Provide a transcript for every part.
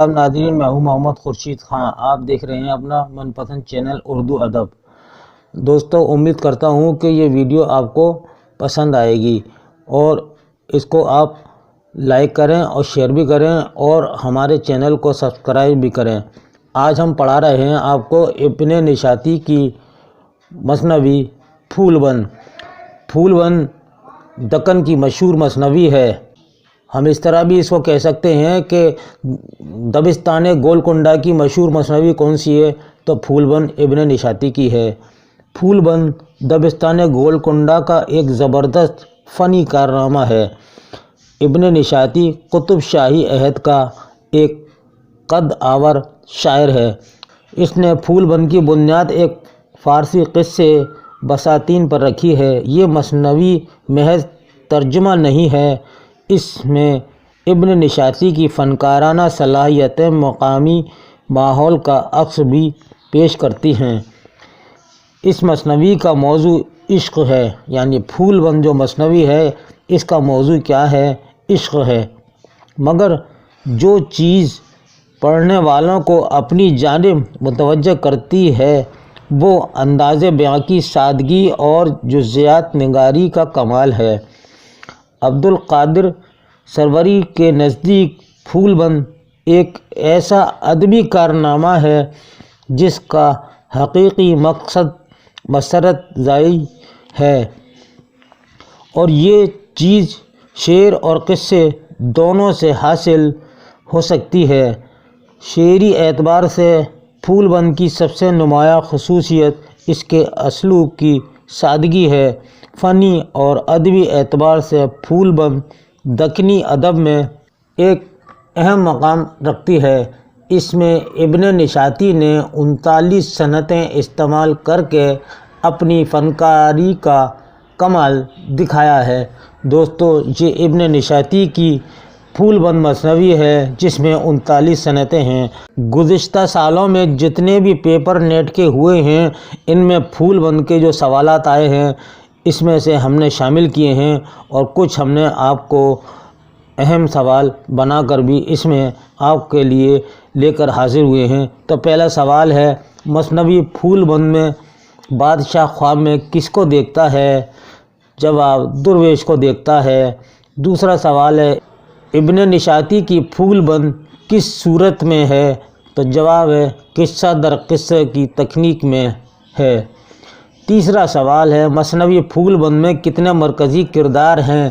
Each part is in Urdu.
اب ناظرین، میں ہوں محمد خورشید خان، آپ دیکھ رہے ہیں اپنا من پسند چینل اردو ادب۔ دوستو، امید کرتا ہوں کہ یہ ویڈیو آپ کو پسند آئے گی اور اس کو آپ لائک کریں اور شیئر بھی کریں اور ہمارے چینل کو سبسکرائب بھی کریں۔ آج ہم پڑھا رہے ہیں آپ کو ابن نشاطی کی مثنوی پھول بند۔ پھول بند دکن کی مشہور مثنوی ہے۔ ہم اس طرح بھی اس کو کہہ سکتے ہیں کہ دبستان گولکنڈہ کی مشہور مثنوی کون سی ہے؟ تو پھول بند ابن نشاطی کی ہے۔ پھول بند دبستان گولکنڈہ کا ایک زبردست فنی کارنامہ ہے۔ ابن نشاطی قطب شاہی عہد کا ایک قد آور شاعر ہے۔ اس نے پھول بند کی بنیاد ایک فارسی قصے بساتین پر رکھی ہے۔ یہ مثنوی محض ترجمہ نہیں ہے، اس میں ابن نشاطی کی فنکارانہ صلاحیتیں مقامی ماحول کا عکس بھی پیش کرتی ہیں۔ اس مثنوی کا موضوع عشق ہے، یعنی پھول بند جو مثنوی ہے اس کا موضوع کیا ہے؟ عشق ہے۔ مگر جو چیز پڑھنے والوں کو اپنی جانب متوجہ کرتی ہے وہ انداز بیاں کی سادگی اور جزیات نگاری کا کمال ہے۔ عبدالقادر سروری کے نزدیک پھول بند ایک ایسا ادبی کارنامہ ہے جس کا حقیقی مقصد مسرت زائی ہے، اور یہ چیز شعر اور قصے دونوں سے حاصل ہو سکتی ہے۔ شعری اعتبار سے پھول بند کی سب سے نمایاں خصوصیت اس کے اسلوب کی سادگی ہے۔ فنی اور ادبی اعتبار سے پھول بند دکنی ادب میں ایک اہم مقام رکھتی ہے۔ اس میں ابن نشاطی نے 39 صنعتیں استعمال کر کے اپنی فنکاری کا کمال دکھایا ہے۔ دوستو، یہ ابن نشاطی کی پھول بند مثنوی ہے جس میں 39 صنعتیں ہیں۔ گزشتہ سالوں میں جتنے بھی پیپر نیٹ کے ہوئے ہیں ان میں پھول بند کے جو سوالات آئے ہیں اس میں سے ہم نے شامل کیے ہیں، اور کچھ ہم نے آپ کو اہم سوال بنا کر بھی اس میں آپ کے لیے لے کر حاضر ہوئے ہیں۔ تو پہلا سوال ہے، مثنوی پھول بند میں بادشاہ خواب میں کس کو دیکھتا ہے؟ جواب، درویش کو دیکھتا ہے۔ دوسرا سوال ہے، ابن نشاطی کی پھول بند کس صورت میں ہے؟ تو جواب ہے، قصہ در قصہ کی تکنیک میں ہے۔ تیسرا سوال ہے، مثنوی پھول بند میں کتنے مرکزی کردار ہیں؟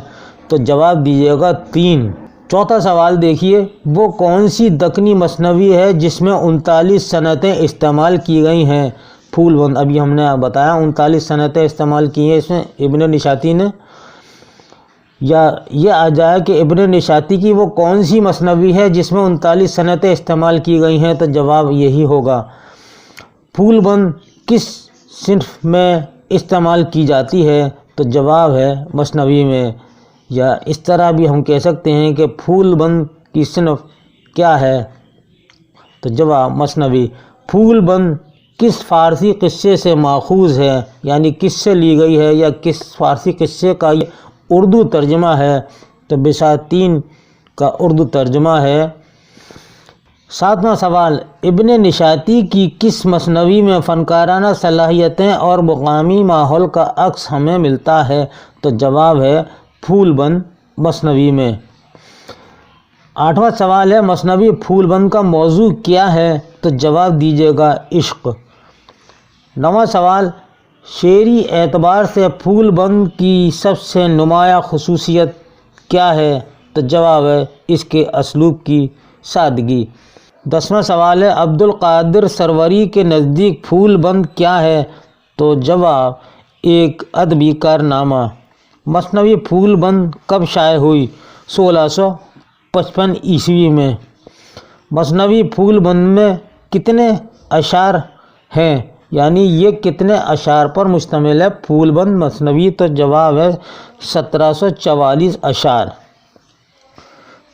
تو جواب دیجیے گا 3۔ چوتھا سوال دیکھیے، وہ کون سی دکنی مثنوی ہے جس میں 39 صنعتیں استعمال کی گئی ہیں؟ پھول بند ابھی ہم نے بتایا 39 صنعتیں استعمال کی ہیں اس میں ابن نشاطی نے۔ یا یہ آ جائے کہ ابن نشاطی کی وہ کون سی مثنوی ہے جس میں 39 صنعتیں استعمال کی گئی ہیں؟ تو جواب یہی ہوگا۔ پھول بند کس صنف میں استعمال کی جاتی ہے؟ تو جواب ہے مثنوی میں۔ یا اس طرح بھی ہم کہہ سکتے ہیں کہ پھول بند کی صنف کیا ہے؟ تو جواب مثنوی۔ پھول بند کس فارسی قصے سے ماخوذ ہے، یعنی کس سے لی گئی ہے یا کس فارسی قصے کا یہ اردو ترجمہ ہے؟ تو بساتین کا اردو ترجمہ ہے۔ ساتواں سوال، ابن نشاطی کی کس مثنوی میں فنکارانہ صلاحیتیں اور مقامی ماحول کا عکس ہمیں ملتا ہے؟ تو جواب ہے پھول بند مثنوی میں۔ آٹھواں سوال ہے، مثنوی پھول بند کا موضوع کیا ہے؟ تو جواب دیجیے گا عشق۔ نواں سوال، شعری اعتبار سے پھول بند کی سب سے نمایاں خصوصیت کیا ہے؟ تو جواب ہے اس کے اسلوب کی سادگی۔ 10واں سوال ہے، عبدالقادر سروری کے نزدیک پھول بند کیا ہے؟ تو جواب ایک ادبی کارنامہ۔ مثنوی پھول بند کب شائع ہوئی؟ 1655 عیسوی میں۔ مثنوی پھول بند میں کتنے اشعار ہیں، یعنی یہ کتنے اشعار پر مشتمل ہے پھول بند مثنوی؟ تو جواب ہے 1744 اشعار۔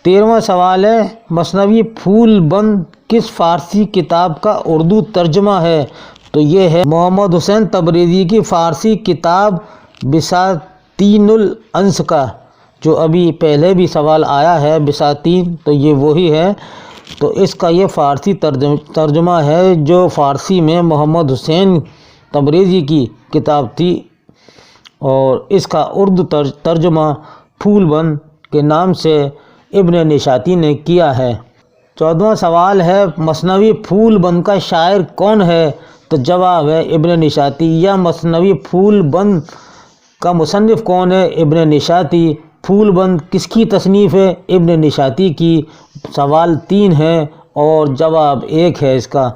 13واں سوال ہے، مثنوی پھول بند کس فارسی کتاب کا اردو ترجمہ ہے؟ تو یہ ہے محمد حسین تبریزی کی فارسی کتاب بساتین الانس کا، جو ابھی پہلے بھی سوال آیا ہے بساتین، تو یہ وہی ہے تو اس کا یہ فارسی ترجمہ ہے، جو فارسی میں محمد حسین تبریزی کی کتاب تھی، اور اس کا اردو ترجمہ پھول بند کے نام سے ابن نشاطی نے کیا ہے۔ 14واں سوال ہے، مثنوی پھول بند کا شاعر کون ہے؟ تو جواب ہے ابن نشاطی۔ یا مثنوی پھول بند کا مصنف کون ہے؟ ابن نشاطی۔ پھول بند کس کی تصنیف ہے؟ ابن نشاطی کی۔ سوال 3 ہے اور جواب 1 ہے اس کا۔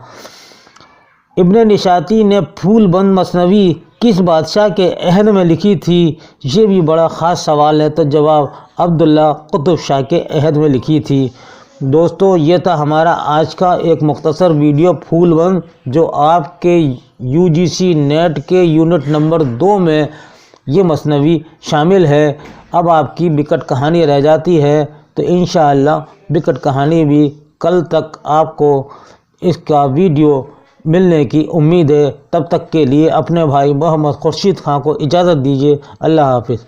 ابن نشاطی نے پھول بند مثنوی کس بادشاہ کے عہد میں لکھی تھی؟ یہ بھی بڑا خاص سوال ہے، تو جواب عبداللہ قطب شاہ کے عہد میں لکھی تھی۔ دوستو یہ تھا ہمارا آج کا ایک مختصر ویڈیو پھول بند، جو آپ کے UGC نیٹ کے یونٹ نمبر 2 میں یہ مثنوی شامل ہے۔ اب آپ کی بکٹ کہانی رہ جاتی ہے، تو انشاءاللہ بکٹ کہانی بھی کل تک آپ کو اس کا ویڈیو ملنے کی امید ہے۔ تب تک کے لیے اپنے بھائی محمد خورشید خان کو اجازت دیجیے۔ اللہ حافظ۔